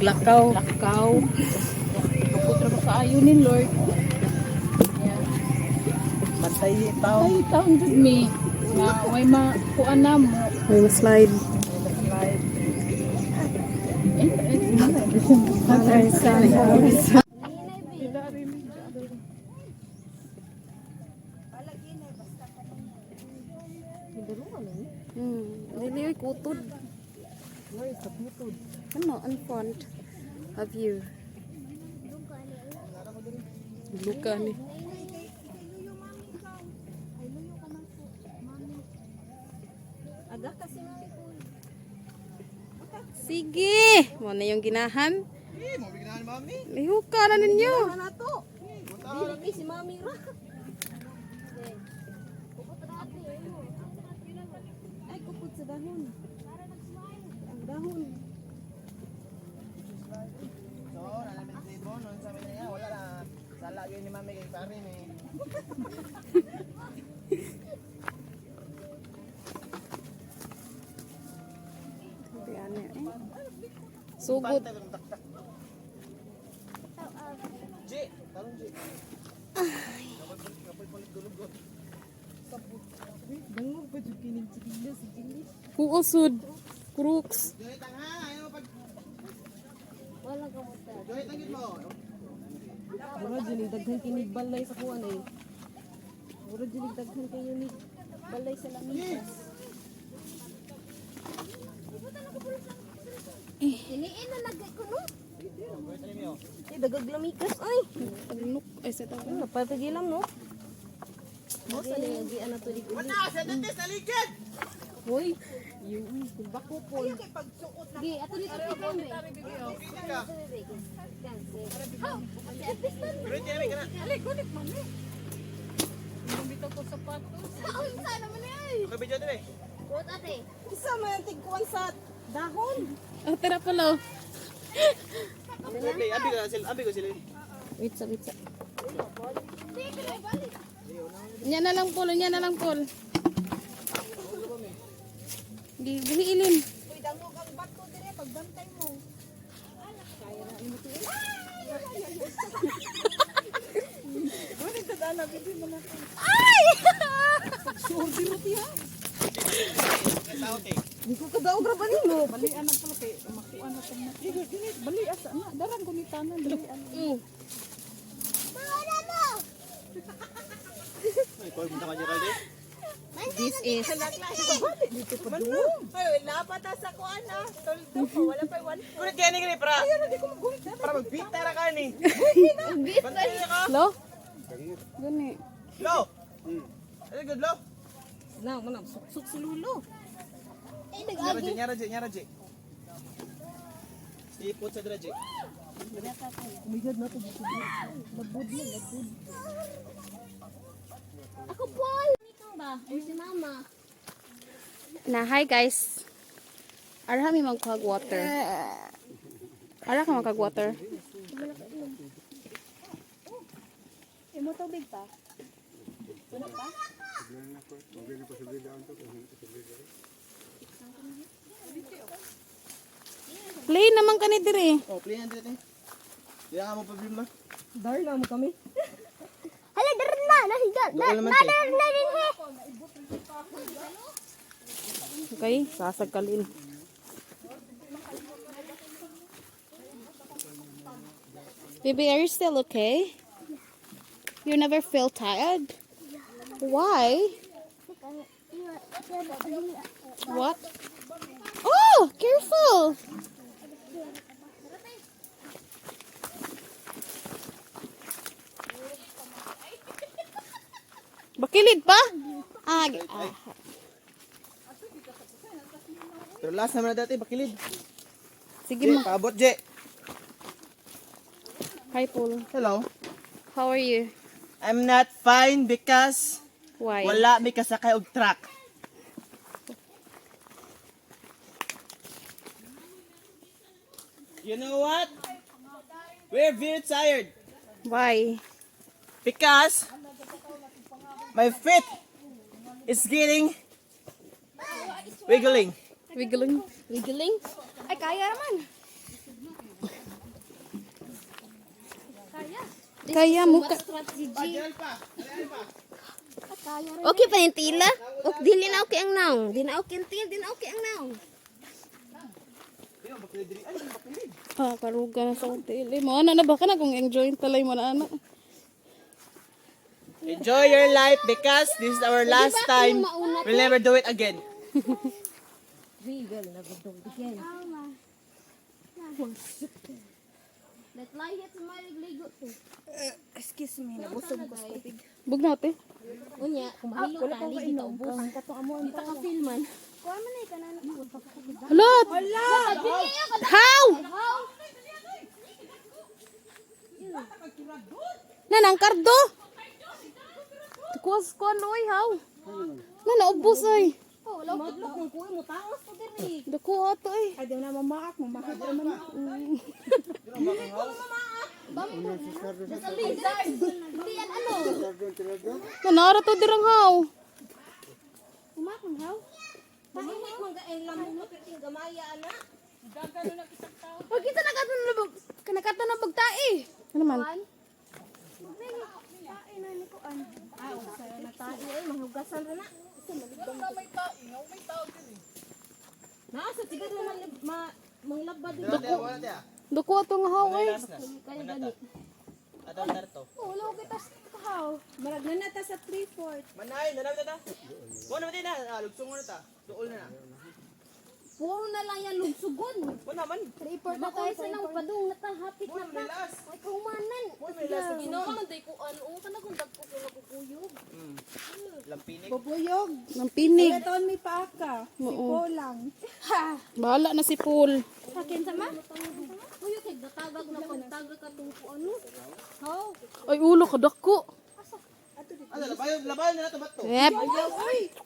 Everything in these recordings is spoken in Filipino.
Lakaw. Lakaw. Puputra ko kaayo ni Lord. Matay tao. Ay, taon dun mi. Na may makuan na mo. May slide. Dili ay kutod. Ano, ang front of you. Luka ni. Sige! Mo na yung ginahan. Mo bigyan mami. Ihuka na ninyo. Ano to? Dili si Mami ra. Ay, kupot sa dahon. Ang dahon. So, nalamin si Bon, nun sa amin niya, wala na. Sala yun ni mami kay pare ni. Sugod. Ji, talon Ji. Dangog pa jud kining chikila si Jilly. Kuusod. Crooks. Joy tang ha, ayo pag Wala ka mo ta. Joy tang gid mo. Wala jud daghan kinig balay sa kuan ay. Wala jud daghan kayo ni balay sa lamitas. Iniin na lagay ko no. Ay dagag lamikas ay. Pagluk. Ay, sa tawag. Napatagilan no. Mo sa ni gi ana to di ko. Wala sa dente sa likod. Hoy. Yung bako po. Gi ato dito kay Bombe. Ready ami kana. Ali kunik man ni. Bitaw ko sapatos. Ay sana man ay. Ka video dire. Kot ate. Isa man tigkuan sa dahon. Oh, tira pala. Abi ko sila. Wait sa. Nya na lang pol, nya na lang pol. Gihiilin. Uy dango kang bato dire pagbantay mo. Kaya na imo to. Dili ta dala bidi mo na. Ay! Sordi mo tiya. Di ko kadaog ra ba nimo? Balian na pala kay makuan na tama. Dili bali asa na darang ko ni tanan balian. Ay, ko punta ka dito. This is Dito pa doon. Ay, lapat sa kuan ah. Toldo pa, wala pa iwan. Kulit kani gani para. Para magbita ra kani. Bantay ka. lo. Gani. Lo. Ay good lo. Na manam suksuk si lulo. Nyara ji. Ipot sa dira ji. Kumigad na to dito. Labud na labud. Ako Paul. Ikaw ba? Or si mama? Na, hi guys. Ara kami magkag water. Ara ka magkag water. Imo tubig pa? Play naman ka ni dire. Oh, play yan dito. Di mo problema. Dar na mo kami. Hala, daran na. Nasigal. Doon naman Daran na rin he. Okay, sasagkalin. Baby, are you still okay? You never feel tired? Why? What? Oh, careful! Bakilid pa? Pero last naman na dati bakilid. Sige Je, ma. paabot Je. Hi, Paul. Hello. How are you? I'm not fine because Why? wala mi kasakay og truck. You know what? We're very tired Why? because my feet is getting wiggling. Wiggling. Wiggling? Ay, kaya naman. Kaya mo ka. Okay pa yung tila? Ok, dili na okay ang naong. Di na okay ang til, di na okay ang naong. Ah, karuga na sa hotel. Mo ana na ba ka na kung enjoy talay mo na ana. Enjoy your life because this is our last time. We'll never do it again. Regal na budong bigyan. Let lie hit my ligo to. Excuse me, nabusog ko sa tubig. Bug na te. Unya, kung mahilo ka, hindi kita ubos. Hindi ka ka-filman. Halot. How? Nanang kardo. Kuwas kon oy how. Na naubos ay. Oh, wala ko kung kuwi mo taos to diri. Dako ato ay. Ay, di na mamaak mo. Makita naman. Sa lizard. Hindi yan ano. Nanara to dirang how. Umakon haw. Mahimik man gaeng lamong mo kiting gamaya ana. Pag kita nakatulog, kanakata na pagtae. Ano man? Mahugasan ra na. Nasa tigad mo manglabad dito. Dako ato nga how ay. Kaya gani. Atong tarto. Wala ko kita kahaw. Marag na nata sa 3/4. Manay, nanawid na ta. Mo naman din na. Lugsong mo na ta. Duol na na. Puro na lang yan lugsugon. Mo naman. Report na tayo sa nang padung natahapit Mo na naman pa. last. Ay kumanan. Mo may last. Ginawa man day ko ano, kana kung dagko ko nakukuyog. Lampinig. Bubuyog. Nang pinig. Kaya taon may paaka. Sipo lang. Bahala na si Paul. Sakin sama? Kuyo kay datagag na pagtagag ka tong ano. How? Ay ulo ka dako. Ano, labayan na to bato. Yep.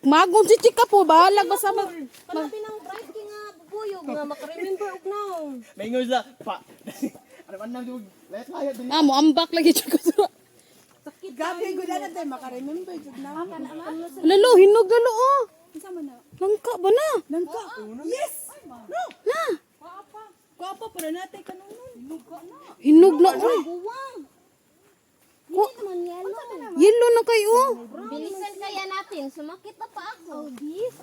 Magong si Chika po. Bahala ba sa mag... Palabi ng bright kay nga bubuyog nga makaremember og now. May ngos la. Pa. Ano man nang dug. Let layo din. Ah, mo ambak lagi Chika. Gabi ko na tayo makaremember. Jud na. Lalo, hinog lalo oh. Isa man na. Langka ba na? Nangka. Yes! No! Na. Guwapa para natin kanunun. Hinog na oh. Buwang. Ko, Man yelo. yelo na kayo. Bilisan kaya natin. Sumakit na pa ako. Oh, this.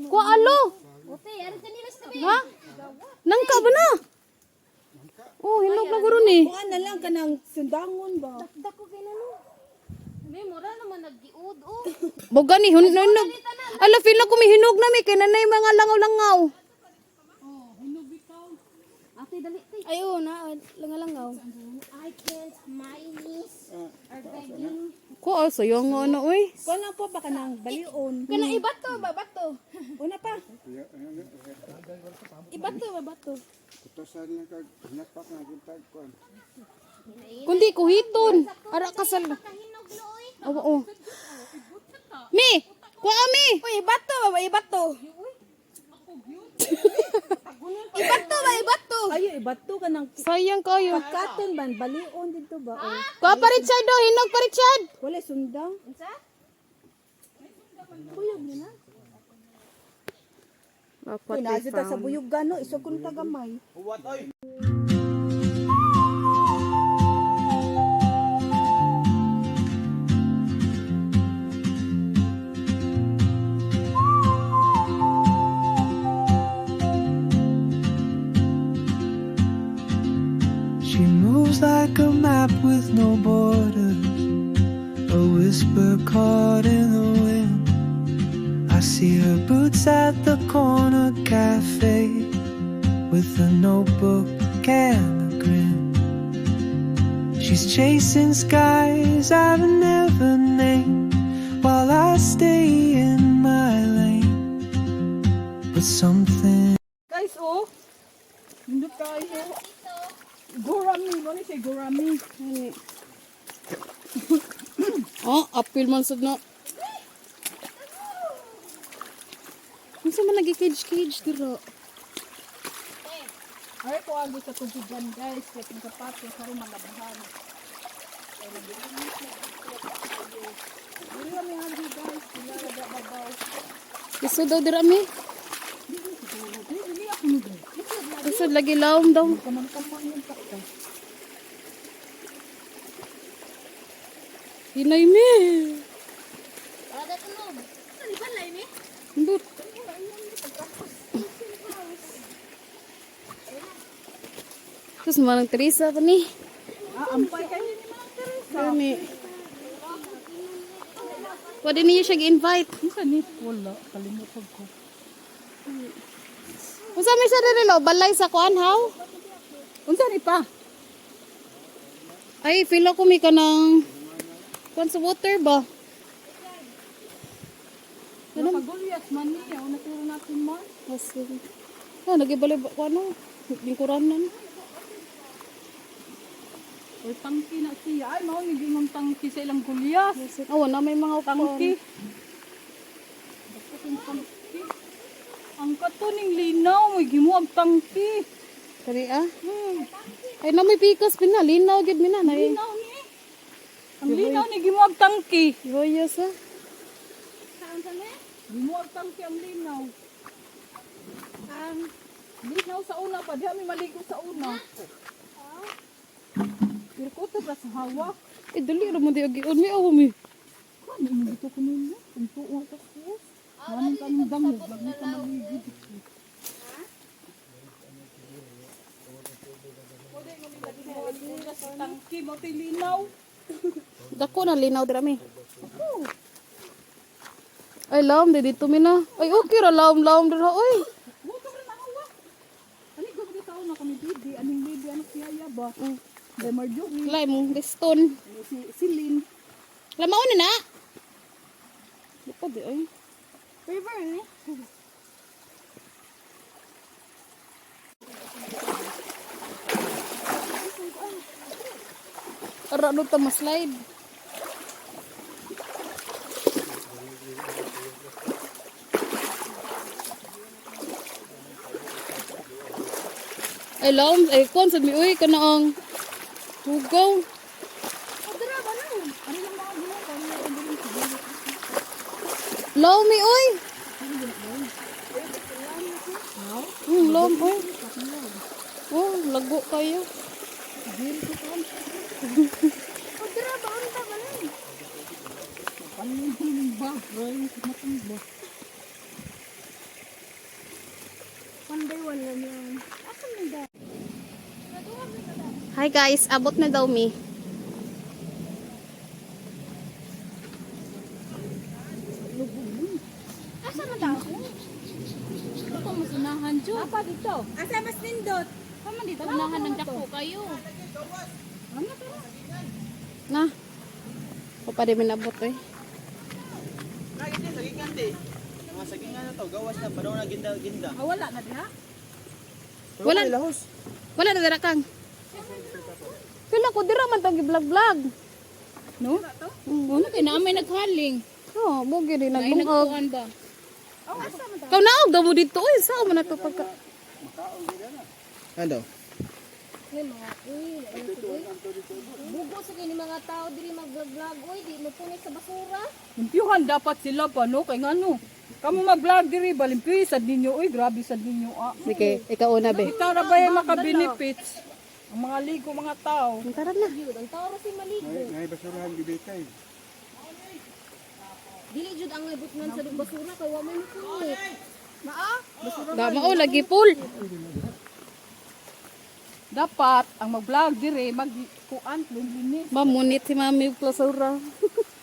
Ko alo. Ote, ari kanila sa tabi. Ha? Langka ba na? Oh, hinog na guro ni. Kuha na lang ka ng sundangon ba? Dako kay nano. May mura naman naggiud oh. Boga ni hinog. Ala, feel na kumihinog na mi. Kaya nanay mga langaw-langaw. Ate dali tay. Ayo na, langaw-langaw. I can't my knees are begging. Ko, oh, sayang nga na, uy. Kuha lang po baka ng balion. Kana ibato ba, bato? Una pa. Ibato ba, bato? Kutosan lang kag napak na gitag kon. Kundi kuhiton. Ara kasal. Kahinog looy. Oo, oo. Mi! Kuha mi! Uy, ibato ba? Ibato. Ibato ba, ibato? Ayo, ibato ka ng Sayang kayo. katon ban. Balion dito ba? Oh. Kuha pa Richard do, hinog pa Richard. Wala sundang. Unsa? Buyog niya na. Dapat Pinasa ta sa buyog gano. Isog kong tagamay. What oy? She moves like a map with no borders, a whisper caught in the wind. I see her boots at the corner cafe with a notebook and a grin. She's chasing skies I've never named while I stay in my lane. But something Guys, oh. Hindi tayo. Gurami. Ano siya gurami? Oh, apil man sad na. Unsa man nagi-cage diro? Ay, ko agi sa tubigan, guys. Kaya yung sapatos, hari malabahan. Hindi kami hagi, guys. Hindi kami babaw. Gusto daw dira mi? Gusto lagi lawom daw. Kamang-kamang yung pakta. Hinay me. Ada tulog. Ano ba lay ni? Ndut. Terus manang Teresa pa ni. Ampay kayo ni Mang Teresa. Kami. Pwede niyo siya gi-invite. Unsa ni? Wala, kalimutan ko. Unsa may sa dili lo balay sa kuan haw? Unsa ni pa? Ay, feel ako may kanang kuan sa water ba? Nakagulyas man niya, o naturo natin man. Kasi nagibalay ba ano? Lingkuranan. O tangki na siya. Ay, mao ni gimong tangki sa ilang gulyas. Oh, na may mga Tangki. Tangki. Ang katuning linaw, may gimuag tangki. Kari ah. Ay na may pikas pina linaw gid mina na. Linaw ni. Ang linaw ni gimuag tangki. Yoyos ah. Gimuag tangki ang linaw. Ang linaw sa una pa, di kami maligo sa una. Pero ko ito sa hawa. Eh dali ra mo di agi on mi ako mi. Ano mo dito ko ninyo? Ang tuwa ka ko. Anong kami dangog, lagi ka maligo dito. Tangki, mo ito linaw. Dako na linaw dira mi. Ay lawom di dito mina. Ay okay ra lawom dira oy. Huwag ka rin nakawa. Ano ko mga tao na kami bibi? Anong bibi? Anong siyaya ba? Day Marjorie. Lay mo liston. Si Lynn. Lamaw na na. Dito di ay. River ni. Ara do ta slide. Ay lawom ay kon sa mi uy kanaang hugaw. Law mi oy. Law oy. Oh, lago kayo. Hi guys, abot na daw mi. Asa man daw? Ako masunahan jo. Apa dito? Asa mas nindot? Kaman dito unahan ng dako kayo. Na. O pa din minabot eh. Lagi din, sagingan di. Mga sagingan na to, gawas na, parang na ginda-ginda. Wala na diha? Wala. Wala na dira kang. Pila ko dira man tong gi-vlog-vlog. No? Ano kay naamay naghaling? Oh, mo gid naglungog. Ba? Kau naog daw mo dito oy, sao man ato pagka. Ano? Bugo sa kini mga tao diri mag-vlog oy, di mo punit sa basura. Limpyuhan dapat sila pa, no? Kaya nga no? Kamu mag-vlog diri, balimpyo sad ninyo. Uy, grabe sad ninyo. Ah. Sige, ikaw una be. Ikaw na ba yung maka-benefits? Ang mga ligo, mga tao. Tara na. Ang tao ra si maligo. Ngay basurahan gibitay. Dili jud ang libutnan sa basura kay wa may mapunit. Dama o lagi full. Dapat, ang mag-vlog diri, mag-kuan, linis. Mamunit si Mami og plasura.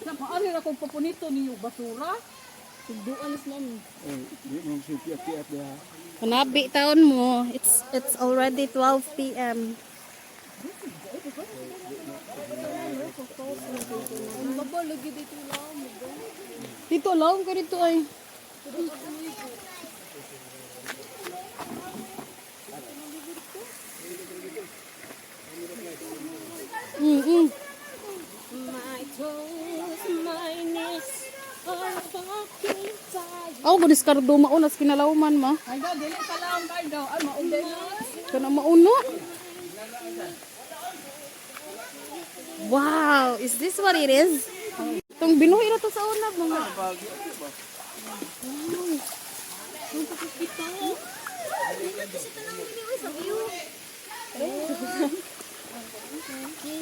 Ano na kung papunito ninyo basura? Duan is nami. Di mo sipiat-piat dia. Kanabi taon mo. It's already 12 p.m. Ang babo lagi dito lang. Dito lang ka dito ay. My toes, my knees are fucking tired. Ako ko diskardo maunas kinalawman ma. Ay, dili ka lang kayo daw. Ay, maunday na. Kana mauno. Wow, is this what it is? Tong binuhi na to sa una mga.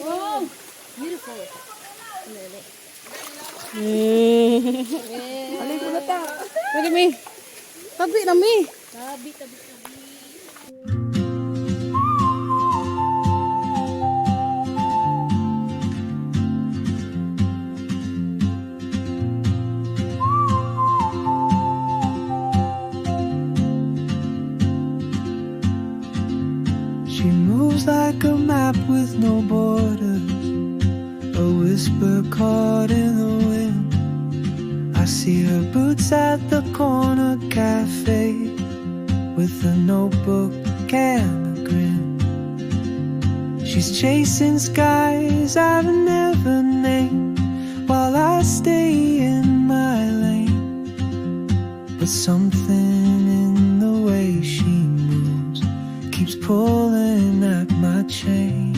Wow! Beautiful. Alay ko na ta. Pwede mi. Tabi na mi. She moves like a map with no borders, a whisper caught in the wind. I see her boots at the corner cafe with a notebook and a grin. She's chasing skies I've never named while I stay in my lane. But something in the way she moves keeps pulling at my chain.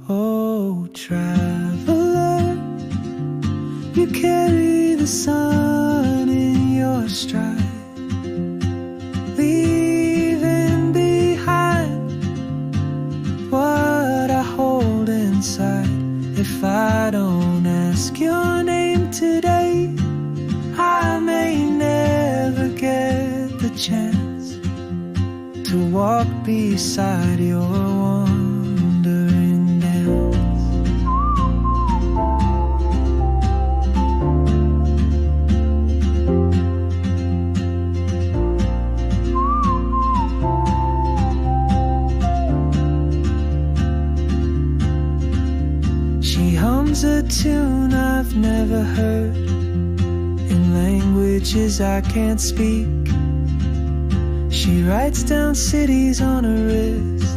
Oh, traveler, you carry the sun in your stride, leaving behind what I hold inside. If I don't ask your name today, I may never get the chance to walk beside your wandering dance. She hums a tune I've never heard in languages I can't speak. She writes down cities on her wrist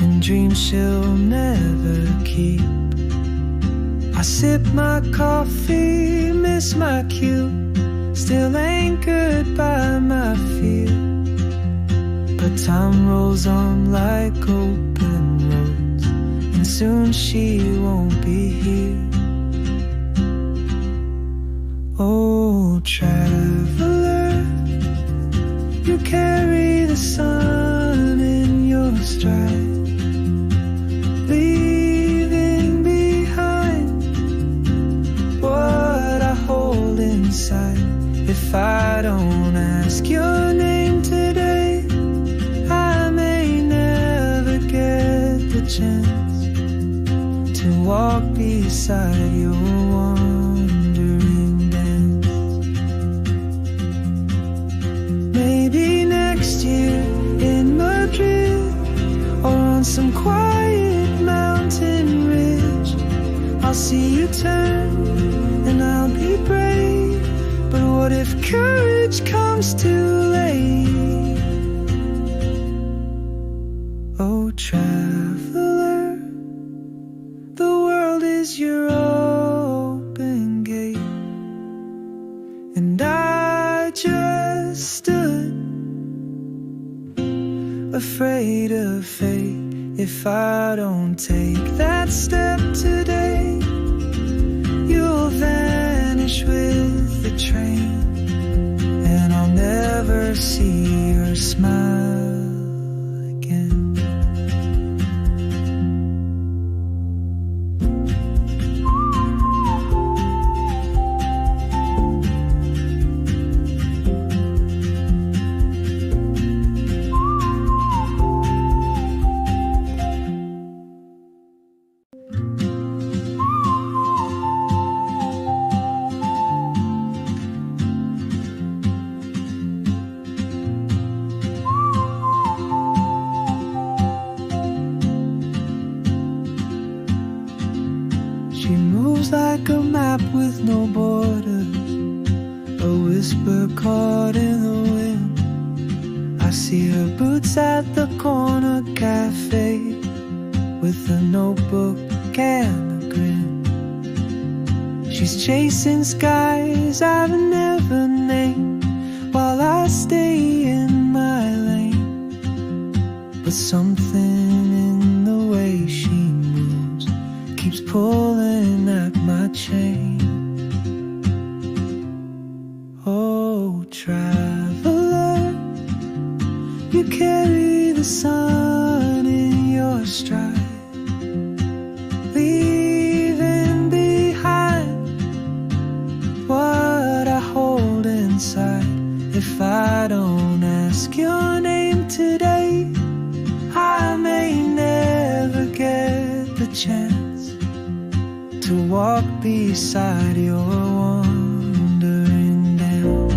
and dreams she'll never keep. I sip my coffee, miss my cue, still anchored by my fear. But time rolls on like open roads, and soon she won't be here. Oh, traveler, you carry the sun in your stride, leaving behind what I hold inside. If I don't ask your name today, I may never get the chance to walk beside your wandering dance. Maybe next year in Madrid, or on some quiet mountain ridge, I'll see you turn and I'll be brave. But what if courage comes too late? Oh, traveler, the world is your open gate, and I just stood afraid of fate. If I don't take that step today, you'll vanish with the train, and I'll never see your smile again. She moves like a map with no borders, a whisper caught in the wind. I see her boots at the corner cafe with a notebook and a grin. She's chasing skies I've never named while I stay in my lane. But something in the way she moves keeps pulling at my chain. Oh, traveler, you carry the sun in your stride, leave chance to walk beside your wandering dance.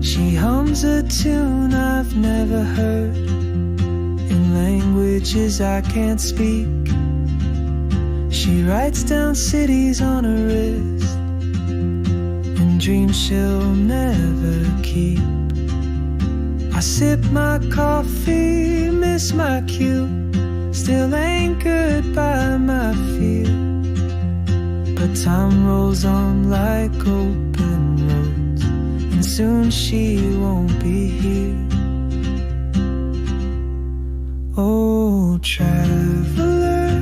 She hums a tune I've never heard in languages I can't speak. She writes down cities on her wrist and dreams she'll never keep. I sip my coffee, miss my cue, still anchored by my fear. But time rolls on like open roads, and soon she won't be here. Oh, traveler,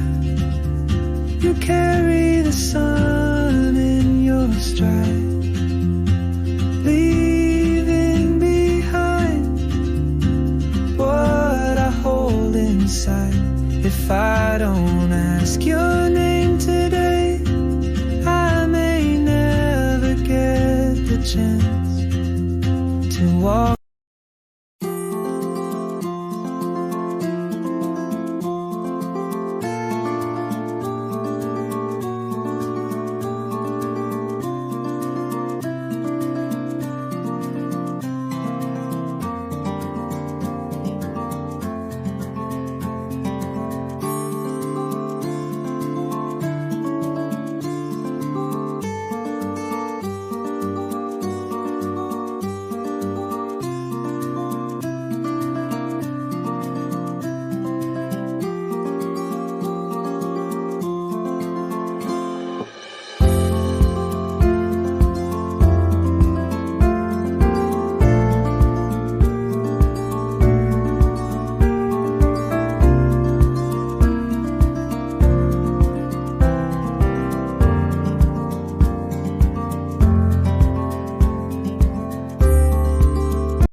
you carry the sun in your stride, leaving behind what I hold inside. If I don't ask your name today, I may never get the chance to walk